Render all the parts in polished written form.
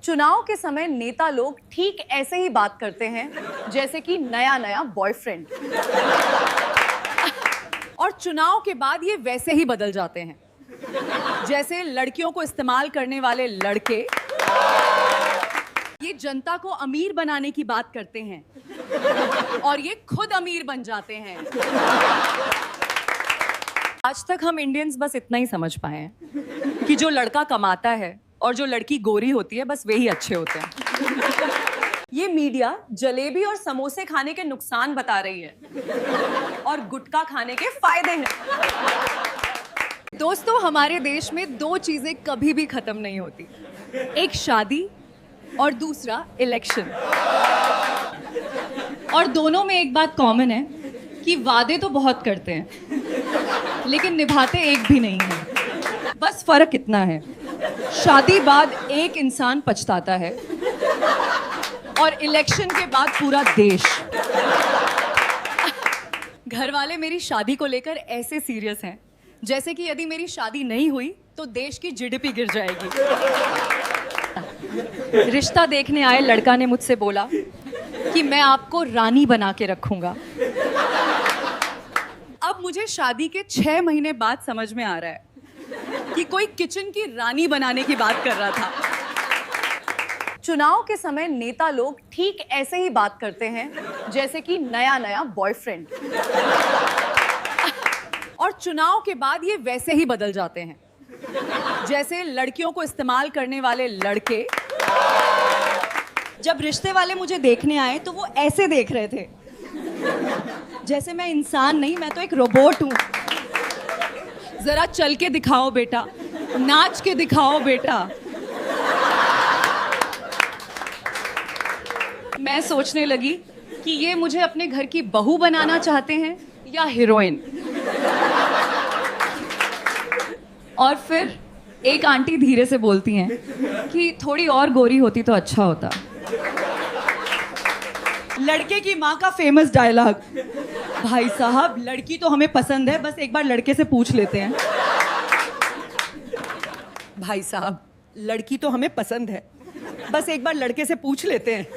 चुनाव के समय नेता लोग ठीक ऐसे ही बात करते हैं जैसे कि नया नया बॉयफ्रेंड। और चुनाव के बाद ये वैसे ही बदल जाते हैं जैसे लड़कियों को इस्तेमाल करने वाले लड़के। ये जनता को अमीर बनाने की बात करते हैं और ये खुद अमीर बन जाते हैं। आज तक हम इंडियंस बस इतना ही समझ पाए हैं कि जो लड़का कमाता है और जो लड़की गोरी होती है बस वे ही अच्छे होते हैं। ये मीडिया जलेबी और समोसे खाने के नुकसान बता रही है और गुटखा खाने के फायदे हैं। दोस्तों, हमारे देश में दो चीजें कभी भी खत्म नहीं होती, एक शादी और दूसरा इलेक्शन। और दोनों में एक बात कॉमन है कि वादे तो बहुत करते हैं लेकिन निभाते एक भी नहीं है। बस फर्क इतना है, शादी बाद एक इंसान पछताता है और इलेक्शन के बाद पूरा देश। घर वाले मेरी शादी को लेकर ऐसे सीरियस हैं जैसे कि यदि मेरी शादी नहीं हुई तो देश की जीडीपी गिर जाएगी। रिश्ता देखने आए लड़का ने मुझसे बोला कि मैं आपको रानी बना के रखूंगा। अब मुझे शादी के 6 महीने बाद समझ में आ रहा है कि कोई किचन की रानी बनाने की बात कर रहा था। चुनाव के समय नेता लोग ठीक ऐसे ही बात करते हैं जैसे कि नया नया बॉयफ्रेंड। और चुनाव के बाद ये वैसे ही बदल जाते हैं जैसे लड़कियों को इस्तेमाल करने वाले लड़के। जब रिश्ते वाले मुझे देखने आए तो वो ऐसे देख रहे थे जैसे मैं इंसान नहीं, मैं तो एक रोबोट हूं। जरा चल के दिखाओ बेटा, नाच के दिखाओ बेटा। मैं सोचने लगी कि ये मुझे अपने घर की बहू बनाना चाहते हैं या हीरोइन। और फिर एक आंटी धीरे से बोलती हैं कि थोड़ी और गोरी होती तो अच्छा होता। लड़के की माँ का फेमस डायलॉग, भाई साहब लड़की तो हमें पसंद है, बस एक बार लड़के से पूछ लेते हैं। भाई साहब लड़की तो हमें पसंद है, बस एक बार लड़के से पूछ लेते हैं।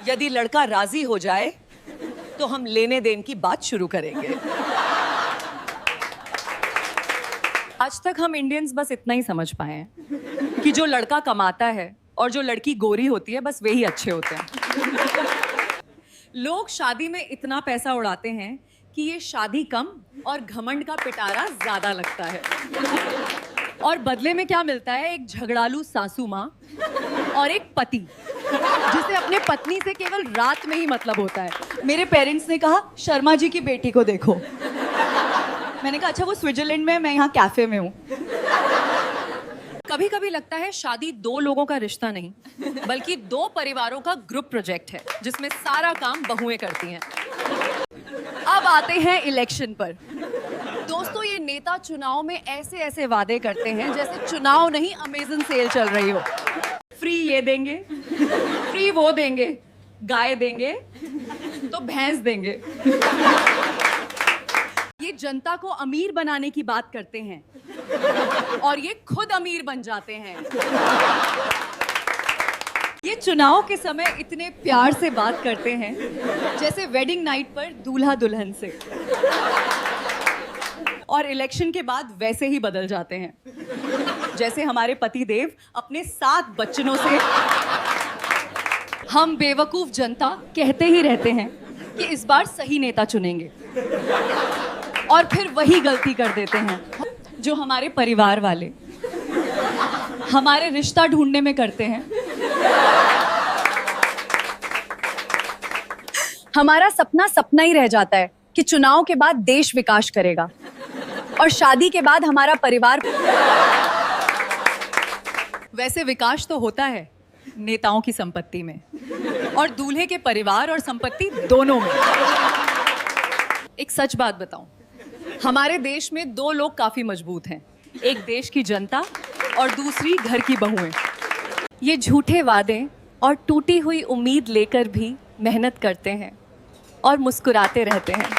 यदि लड़का राजी हो जाए तो हम लेने देन की बात शुरू करेंगे। आज तक हम इंडियंस बस इतना ही समझ पाए हैं कि जो लड़का कमाता है और जो लड़की गोरी होती है बस वे ही अच्छे होते हैं। लोग शादी में इतना पैसा उड़ाते हैं कि ये शादी कम और घमंड का पिटारा ज्यादा लगता है। और बदले में क्या मिलता है? एक झगड़ालू सासू माँ और एक पति जिसे अपने पत्नी से केवल रात में ही मतलब होता है। मेरे पेरेंट्स ने कहा शर्मा जी की बेटी को देखो। मैंने कहा अच्छा वो स्विट्जरलैंड में है, मैं यहाँ कैफे में हूँ। कभी कभी लगता है शादी दो लोगों का रिश्ता नहीं बल्कि दो परिवारों का ग्रुप प्रोजेक्ट है जिसमें सारा काम बहुएं करती हैं। अब आते हैं इलेक्शन पर। दोस्तों, ये नेता चुनाव में ऐसे ऐसे वादे करते हैं जैसे चुनाव नहीं अमेज़न सेल चल रही हो। फ्री ये देंगे, फ्री वो देंगे, गाय देंगे तो भैंस देंगे। ये जनता को अमीर बनाने की बात करते हैं और ये खुद अमीर बन जाते हैं। ये चुनाव के समय इतने प्यार से बात करते हैं जैसे वेडिंग नाइट पर दूल्हा दुल्हन से, और इलेक्शन के बाद वैसे ही बदल जाते हैं जैसे हमारे पति देव अपने 7 बच्चनों से। हम बेवकूफ जनता कहते ही रहते हैं कि इस बार सही नेता चुनेंगे और फिर वही गलती कर देते हैं जो हमारे परिवार वाले हमारे रिश्ता ढूंढने में करते हैं। हमारा सपना सपना ही रह जाता है कि चुनाव के बाद देश विकास करेगा और शादी के बाद हमारा परिवार। वैसे विकास तो होता है नेताओं की संपत्ति में और दूल्हे के परिवार और संपत्ति दोनों में। एक सच बात बताऊं, हमारे देश में 2 लोग काफी मजबूत हैं, एक देश की जनता और दूसरी घर की बहुएं। ये झूठे वादे और टूटी हुई उम्मीद लेकर भी मेहनत करते हैं और मुस्कुराते रहते हैं।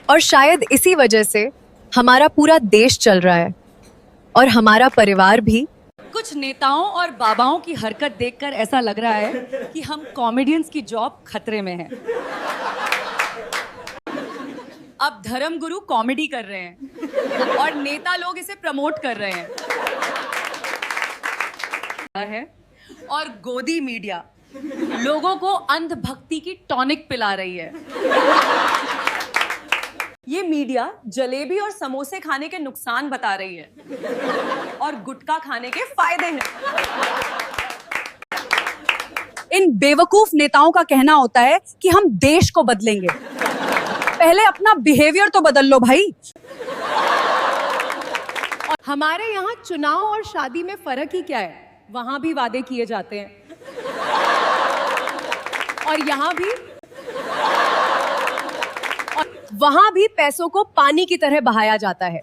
और शायद इसी वजह से हमारा पूरा देश चल रहा है और हमारा परिवार भी। कुछ नेताओं और बाबाओं की हरकत देखकर ऐसा लग रहा है कि हम कॉमेडियंस की जॉब खतरे में है। अब धर्मगुरु कॉमेडी कर रहे हैं और नेता लोग इसे प्रमोट कर रहे हैं और गोदी मीडिया लोगों को अंधभक्ति की टॉनिक पिला रही है। ये मीडिया जलेबी और समोसे खाने के नुकसान बता रही है और गुटखा खाने के फायदे हैं। इन बेवकूफ नेताओं का कहना होता है कि हम देश को बदलेंगे। पहले अपना बिहेवियर तो बदल लो भाई। हमारे यहाँ चुनाव और शादी में फर्क ही क्या है? वहां भी वादे किए जाते हैं और यहाँ भी, और वहां भी पैसों को पानी की तरह बहाया जाता है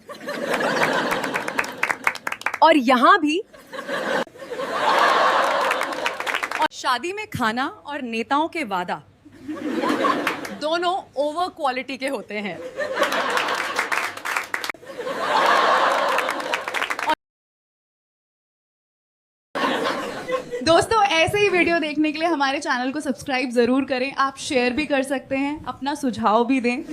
और यहाँ भी। और शादी में खाना और नेताओं के वादा दोनों ओवर क्वालिटी के होते हैं। दोस्तों, ऐसे ही वीडियो देखने के लिए हमारे चैनल को सब्सक्राइब जरूर करें। आप शेयर भी कर सकते हैं, अपना सुझाव भी दें।